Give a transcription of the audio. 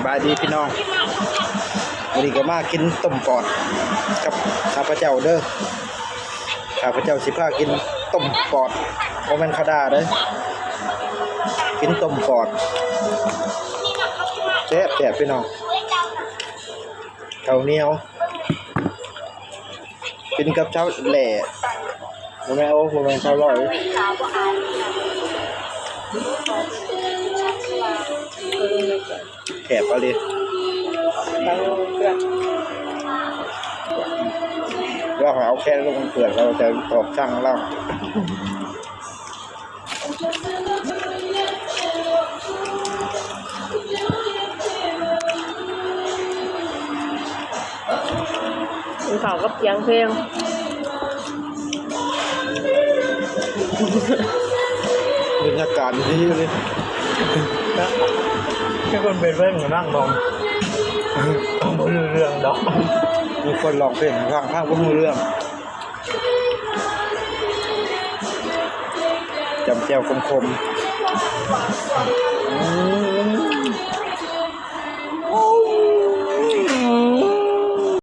บายดีพี่น้องวันนี้ก็มากินต้มปอดกับข้าพเจ้าเด้อข้าพเจ้าสิพากินต้มปอดโมเมนข้าวดาเด้อกินต้มปอดแซ่บพี่น้องข้าวเหนียวกินกับเช้าแหล่โมเมนโมเมนข้าวลอยแถบเอาดิเราเอาแค่ลงเปลือกเราจะตอกช่างเราเขาก็เพียงเพลงบรรยากาศดีเลยแค่คนเป็นเพื่อนกับนั่งมองไม่รู้เรื่องดอกมีคนลองเพลงข้างๆก็รู้เรื่องจำแจวคมๆ